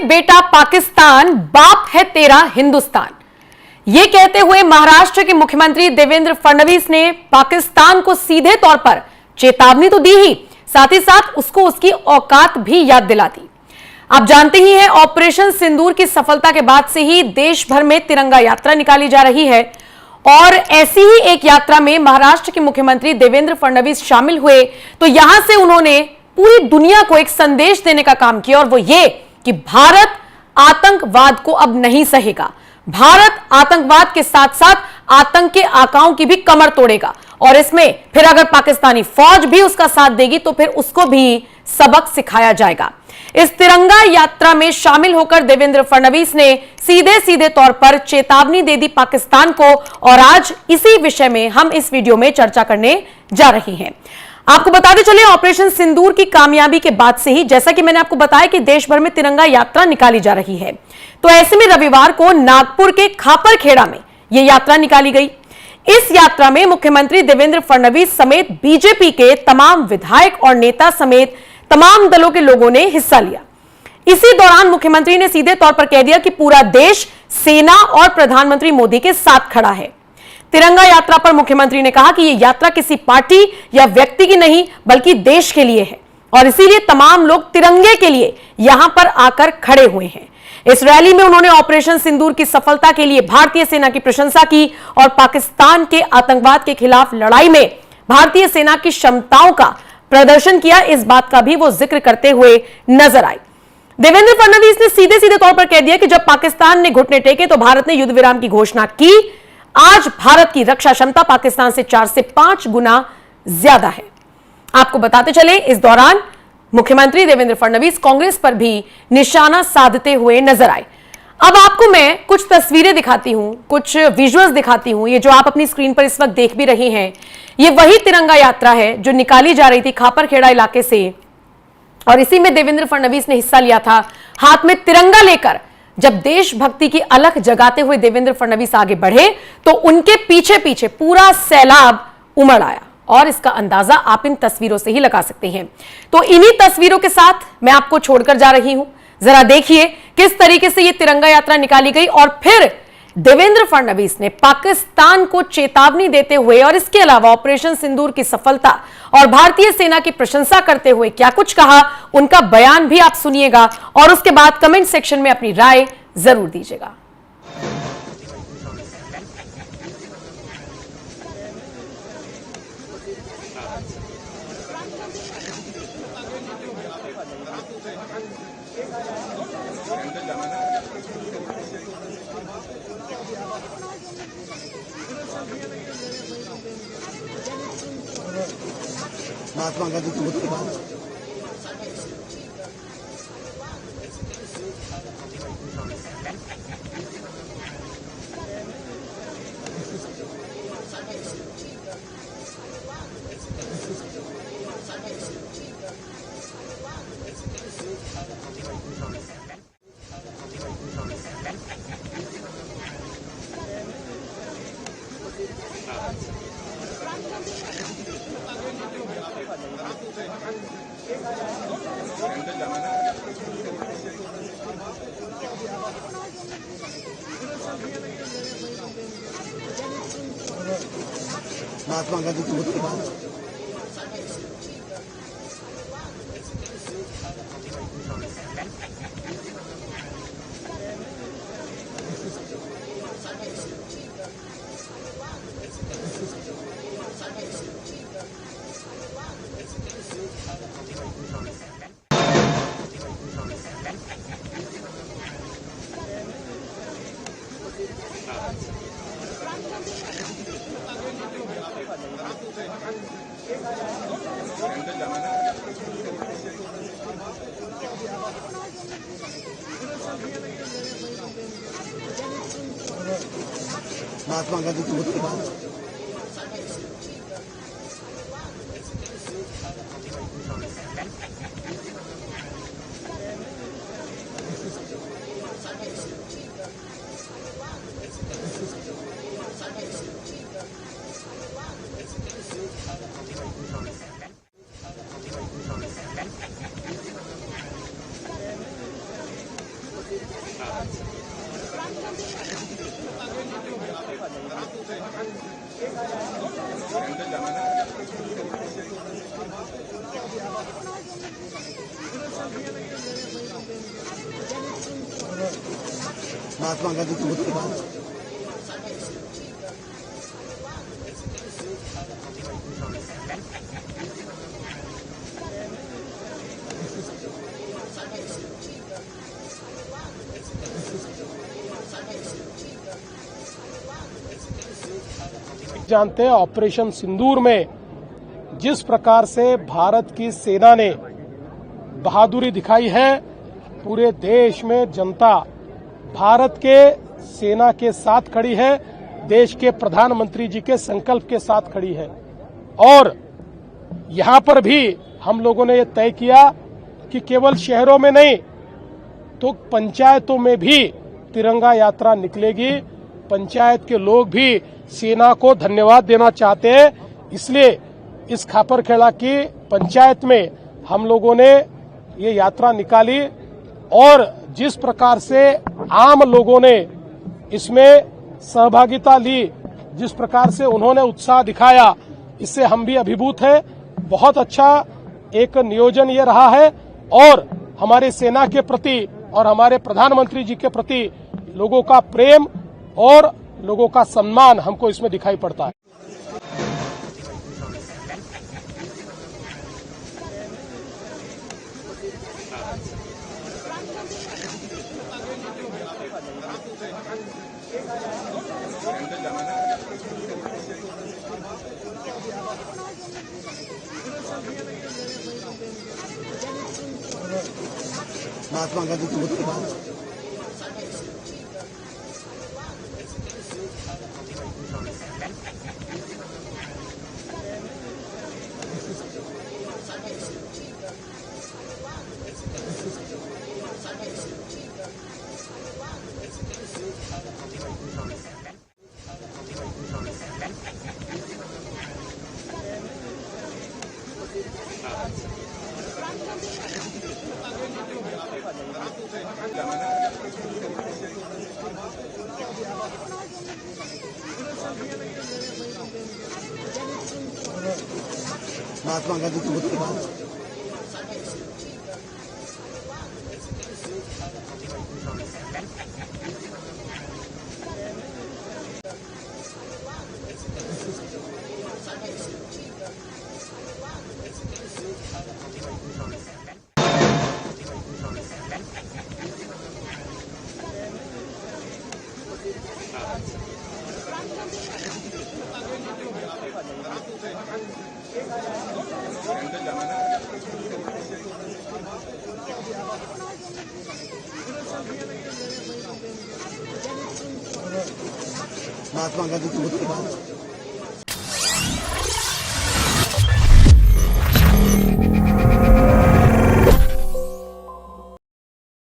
बेटा पाकिस्तान, बाप है तेरा हिंदुस्तान। ये कहते हुए महाराष्ट्र के मुख्यमंत्री देवेंद्र फडणवीस ने पाकिस्तान को सीधे तौर पर चेतावनी तो दी ही, साथ ही साथ उसको उसकी औकात भी याद दिला दी। आप जानते ही हैं, ऑपरेशन सिंदूर की सफलता के बाद से ही देश भर में तिरंगा यात्रा निकाली जा रही है और ऐसी ही एक यात्रा में महाराष्ट्र के मुख्यमंत्री देवेंद्र फडणवीस शामिल हुए। तो यहां से उन्होंने पूरी दुनिया को एक संदेश देने का काम किया और वो ये कि भारत आतंकवाद को अब नहीं सहेगा। भारत आतंकवाद के साथ साथ आतंक के आकाओं की भी कमर तोड़ेगा और इसमें फिर अगर पाकिस्तानी फौज भी उसका साथ देगी तो फिर उसको भी सबक सिखाया जाएगा। इस तिरंगा यात्रा में शामिल होकर देवेंद्र फडणवीस ने सीधे सीधे तौर पर चेतावनी दे दी पाकिस्तान को और आज इसी विषय में हम इस वीडियो में चर्चा करने जा रहे हैं। आपको बताते चले, ऑपरेशन सिंदूर की कामयाबी के बाद से ही, जैसा कि मैंने आपको बताया कि देश भर में तिरंगा यात्रा निकाली जा रही है, तो ऐसे में रविवार को नागपुर के खापरखेड़ा में यह यात्रा निकाली गई। इस यात्रा में मुख्यमंत्री देवेंद्र फडणवीस समेत बीजेपी के तमाम विधायक और नेता समेत तमाम दलों के लोगों ने हिस्सा लिया। इसी दौरान मुख्यमंत्री ने सीधे तौर पर कह दिया कि पूरा देश सेना और प्रधानमंत्री मोदी के साथ खड़ा है। तिरंगा यात्रा पर मुख्यमंत्री ने कहा कि यह यात्रा किसी पार्टी या व्यक्ति की नहीं बल्कि देश के लिए है और इसीलिए तमाम लोग तिरंगे के लिए यहां पर आकर खड़े हुए हैं। इस रैली में उन्होंने ऑपरेशन सिंदूर की सफलता के लिए भारतीय सेना की प्रशंसा की और पाकिस्तान के आतंकवाद के खिलाफ लड़ाई में भारतीय सेना की क्षमताओं का प्रदर्शन किया। इस बात का भी वो जिक्र करते हुए नजर आए। देवेंद्र फडणवीस ने सीधे सीधे तौर पर कह दिया कि जब पाकिस्तान ने घुटने टेके तो भारत ने युद्ध विराम की घोषणा की। आज भारत की रक्षा क्षमता पाकिस्तान से 4 से 5 गुना ज्यादा है। आपको बताते चले, इस दौरान मुख्यमंत्री देवेंद्र फडणवीस कांग्रेस पर भी निशाना साधते हुए नजर आए। अब आपको मैं कुछ तस्वीरें दिखाती हूं, कुछ विजुअल्स दिखाती हूं। ये जो आप अपनी स्क्रीन पर इस वक्त देख भी रहे हैं, ये वही तिरंगा यात्रा है जो निकाली जा रही थी खापरखेड़ा इलाके से और इसी में देवेंद्र फडणवीस ने हिस्सा लिया था। हाथ में तिरंगा लेकर जब देशभक्ति की अलख जगाते हुए देवेंद्र फडणवीस आगे बढ़े तो उनके पीछे पीछे पूरा सैलाब उमड़ आया और इसका अंदाजा आप इन तस्वीरों से ही लगा सकते हैं। तो इन्हीं तस्वीरों के साथ मैं आपको छोड़कर जा रही हूं। जरा देखिए किस तरीके से यह तिरंगा यात्रा निकाली गई और फिर देवेंद्र फडणवीस ने पाकिस्तान को चेतावनी देते हुए और इसके अलावा ऑपरेशन सिंदूर की सफलता और भारतीय सेना की प्रशंसा करते हुए क्या कुछ कहा, उनका बयान भी आप सुनिएगा और उसके बाद कमेंट सेक्शन में अपनी राय जरूर दीजिएगा। महात्मा गांधी की बुद्ध महात्मा गांधी की बुद्ध महात्मा गांधी की बुद्ध महात्मा गांधी की मूर्ति बाहर जानते हैं ऑपरेशन सिंदूर में जिस प्रकार से भारत की सेना ने बहादुरी दिखाई है, पूरे देश में जनता भारत के सेना के साथ खड़ी है, देश के प्रधानमंत्री जी के संकल्प के साथ खड़ी है। और यहां पर भी हम लोगों ने ये तय किया कि केवल शहरों में नहीं तो पंचायतों में भी तिरंगा यात्रा निकलेगी। पंचायत के लोग भी सेना को धन्यवाद देना चाहते हैं, इसलिए इस खापरखेड़ा की पंचायत में हम लोगों ने ये यात्रा निकाली और जिस प्रकार से आम लोगों ने इसमें सहभागिता ली, जिस प्रकार से उन्होंने उत्साह दिखाया, इससे हम भी अभिभूत हैं। बहुत अच्छा एक नियोजन ये रहा है और हमारी सेना के प्रति और हमारे प्रधानमंत्री जी के प्रति लोगों का प्रेम और लोगों का सम्मान हमको इसमें दिखाई पड़ता है। महात्मा गांधी की मूर्ति बाहर महात्मा गांधी की मूर्ति बाहर महात्मा गांधी की मूर्ति बाहर